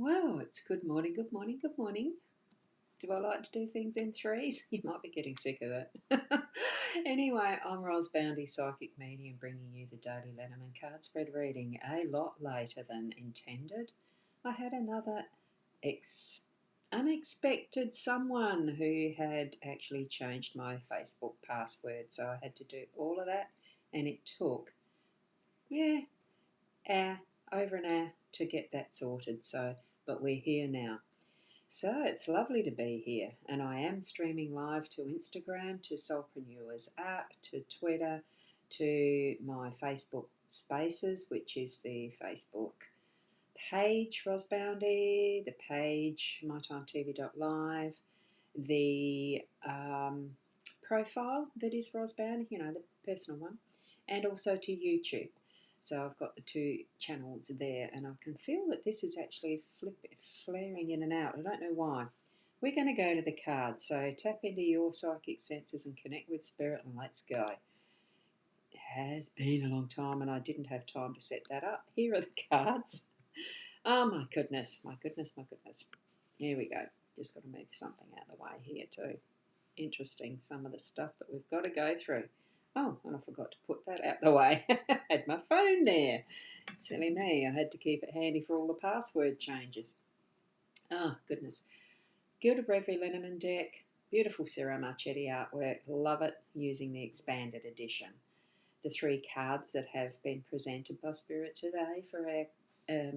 Well, it's good morning, good morning, good morning. Do I like to do things in threes? You might be getting sick of it. Anyway, I'm Ros Bounty, Psychic Medium, bringing you the daily Lenormand card spread reading a lot later than intended. I had another unexpected someone who had actually changed my Facebook password, so I had to do all of that, and it took, yeah, hour, over an hour to get that sorted. But we're here now. So it's lovely to be here, and I am streaming live to Instagram, to Soulpreneur's app, to Twitter, to my Facebook Spaces, which is the Facebook page Rosboundy, the page mytimetv.live, the profile that is Rosboundy, the personal one, and also to YouTube. So I've got the two channels there, and I can feel that this is actually flaring in and out. I don't know why. We're going to go to the cards. So tap into your psychic senses and connect with spirit, and let's go. It has been a long time, and I didn't have time to set that up. Here are the cards. Oh my goodness, my goodness, my goodness. Here we go. Just got to move something out of the way here too. Interesting, some of the stuff that we've got to go through. Oh, and I forgot to put that out the way. I had my phone there. Silly me, I had to keep it handy for all the password changes. Oh, goodness. Gilded Breviary Lenormand deck. Beautiful Ciro Marchetti artwork. Love it, using the expanded edition. The three cards that have been presented by Spirit today for our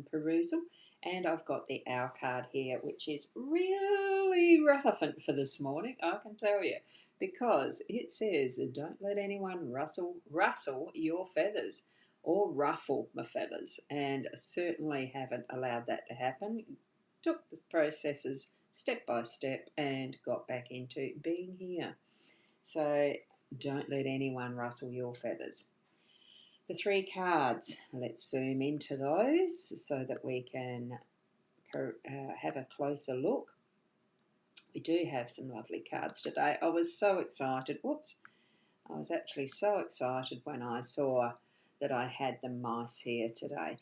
perusal. And I've got the Owl card here, which is really relevant for this morning, I can tell you, because it says, don't let anyone rustle your feathers or ruffle my feathers. And certainly haven't allowed that to happen. Took the processes step by step and got back into being here. So don't let anyone rustle your feathers. The three cards, let's zoom into those so that we can have a closer look. We do have some lovely cards today. I was so excited. Whoops. I was actually so excited when I saw that I had the mice here today.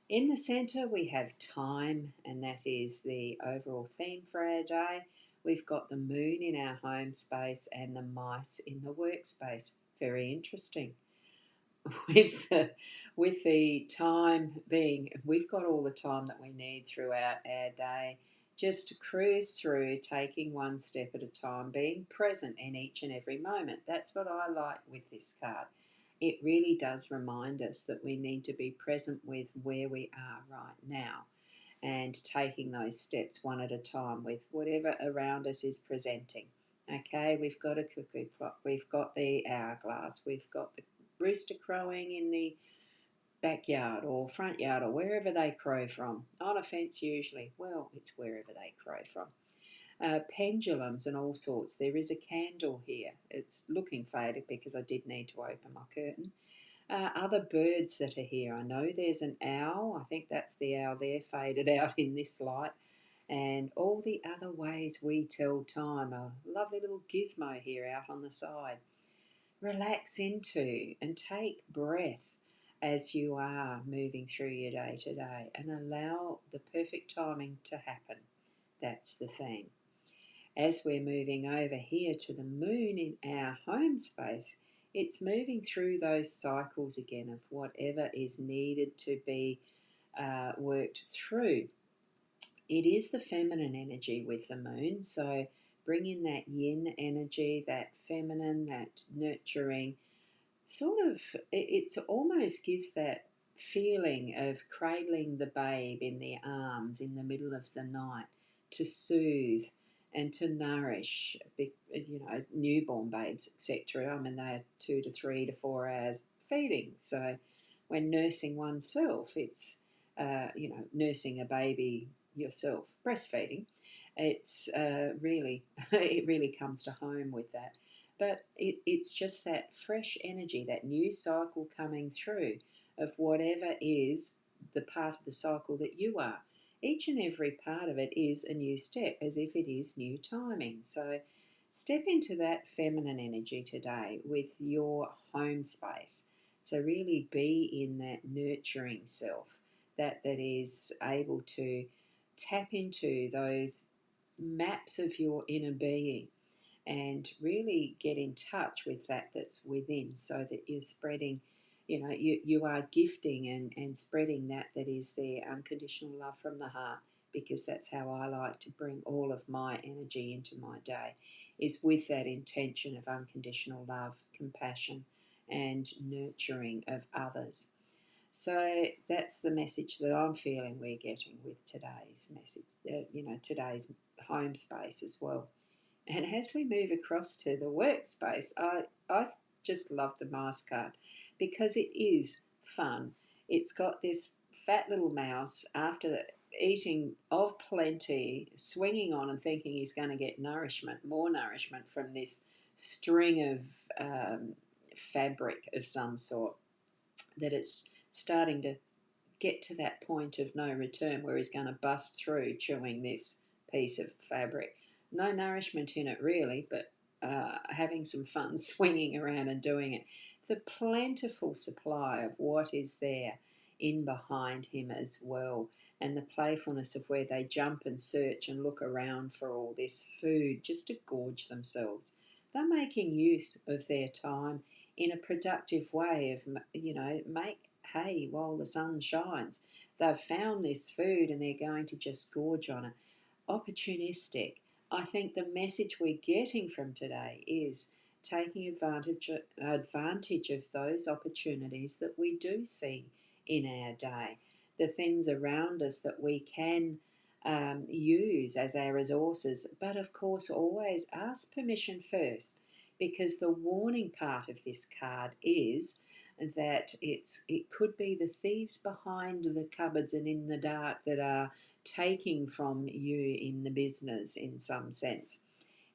In the centre we have time, and that is the overall theme for our day. We've got the moon in our home space and the mice in the workspace. Very interesting. With the time being, we've got all the time that we need throughout our day just to cruise through, taking one step at a time, being present in each and every moment. That's what I like with this card. It really does remind us that we need to be present with where we are right now and taking those steps one at a time with whatever around us is presenting. Okay, we've got a cuckoo clock, we've got the hourglass, we've got the rooster crowing in the backyard or front yard or wherever they crow from. On a fence usually. Well, it's wherever they crow from. Pendulums and all sorts. There is a candle here. It's looking faded because I did need to open my curtain. Other birds that are here. I know there's an owl. I think that's the owl there, faded out in this light. And all the other ways we tell time. A lovely little gizmo here out on the side. Relax into and take breath as you are moving through your day today, and allow the perfect timing to happen. That's the theme. As we're moving over here to the moon in our home space, it's moving through those cycles again of whatever is needed to be worked through. It is the feminine energy with the moon, so bring in that yin energy, that feminine, that nurturing, sort of, it almost gives that feeling of cradling the babe in the arms in the middle of the night to soothe and to nourish, newborn babes, etc. I mean, they're 2 to 3 to 4 hours feeding. So when nursing oneself, it's, nursing a baby yourself, breastfeeding, it's really, it really comes to home with that. But it's just that fresh energy, that new cycle coming through of whatever is the part of the cycle that you are. Each and every part of it is a new step, as if it is new timing. So step into that feminine energy today with your home space. So really be in that nurturing self, that is able to tap into those maps of your inner being and really get in touch with that's within, so that you're spreading, you are gifting and spreading that is their unconditional love from the heart, because that's how I like to bring all of my energy into my day, is with that intention of unconditional love, compassion, and nurturing of others. So that's the message that I'm feeling we're getting with today's message, today's home space as well. And as we move across to the workspace, I just love the Mars card because it is fun. It's got this fat little mouse after eating of plenty, swinging on and thinking he's going to get nourishment, more nourishment from this string of fabric of some sort, that it's starting to get to that point of no return where he's going to bust through chewing this piece of fabric. No nourishment in it really, but having some fun swinging around and doing it. The plentiful supply of what is there in behind him as well, and the playfulness of where they jump and search and look around for all this food just to gorge themselves. They're making use of their time in a productive way of, make hay while the sun shines. They've found this food and they're going to just gorge on it. Opportunistic. I think the message we're getting from today is taking advantage of those opportunities that we do see in our day, the things around us that we can use as our resources, but of course always ask permission first, because the warning part of this card is that it could be the thieves behind the cupboards and in the dark that are taking from you in the business in some sense.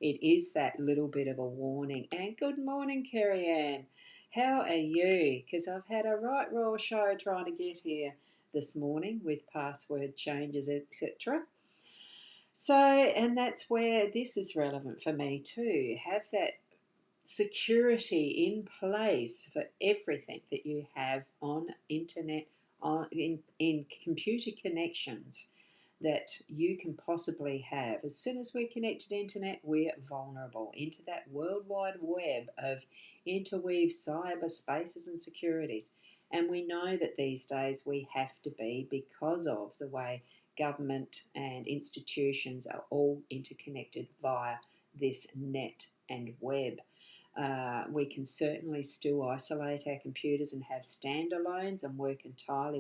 It is that little bit of a warning. And good morning, Kerry Ann. How are you? Because I've had a right royal show trying to get here this morning with password changes, etc. So, and that's where this is relevant for me too. Have that security in place for everything that you have on internet, in computer connections that you can possibly have. As soon as we're connected to internet, we're vulnerable into that world wide web of interweave cyber spaces and securities. And we know that these days we have to be, because of the way government and institutions are all interconnected via this net and web. We can certainly still isolate our computers and have standalones and work entirely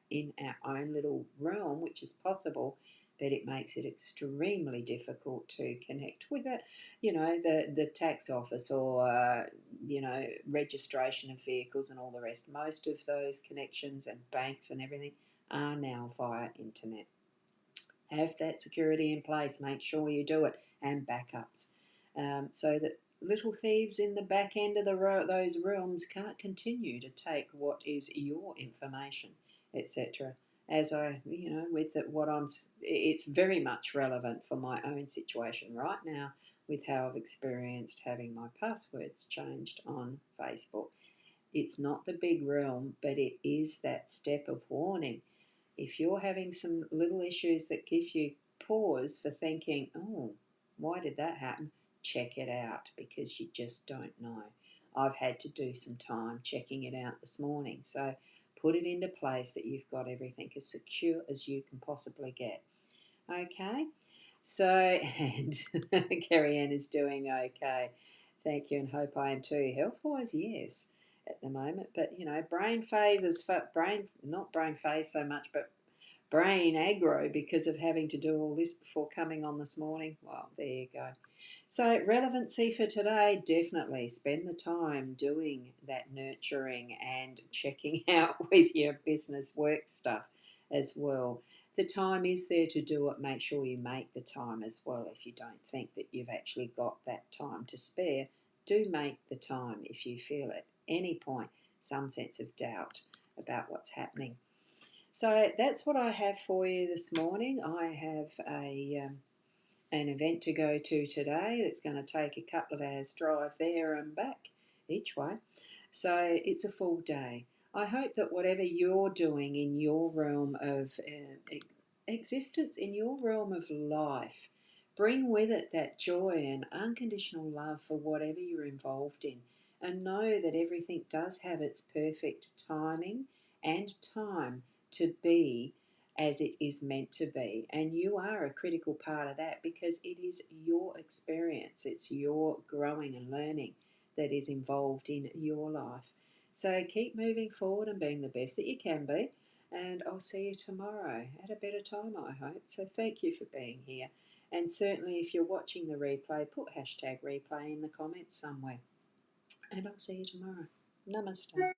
in our own little realm, which is possible, but it makes it extremely difficult to connect with it. The tax office or, registration of vehicles and all the rest. Most of those connections and banks and everything are now via internet. Have that security in place. Make sure you do it, and backups, so that little thieves in the back end of those realms can't continue to take what is your information, etc. As it's very much relevant for my own situation right now with how I've experienced having my passwords changed on Facebook. It's not the big realm, but it is that step of warning. If you're having some little issues that give you pause for thinking, oh, why did that happen? Check it out, because you just don't know. I've had to do some time checking it out this morning. So put it into place that you've got everything as secure as you can possibly get. Okay? So, and Carrie Ann is doing okay. Thank you, and hope I am too. Health-wise, yes, at the moment. But, brain phase not brain phase so much, but brain aggro because of having to do all this before coming on this morning. Well, there you go. So, relevancy for today, definitely spend the time doing that nurturing and checking out with your business work stuff as well. The time is there to do it. Make sure you make the time as well. If you don't think that you've actually got that time to spare, do make the time if you feel at any point some sense of doubt about what's happening. So that's what I have for you this morning. I have an event to go to today that's going to take a couple of hours drive there and back each way. So it's a full day. I hope that whatever you're doing in your realm of existence in your realm of life, bring with it that joy and unconditional love for whatever you're involved in. And know that everything does have its perfect timing and time to be as it is meant to be. And you are a critical part of that because it is your experience, it's your growing and learning that is involved in your life. So keep moving forward and being the best that you can be. And I'll see you tomorrow at a better time, I hope. So thank you for being here. And certainly, if you're watching the replay, put hashtag replay in the comments somewhere. And I'll see you tomorrow. Namaste.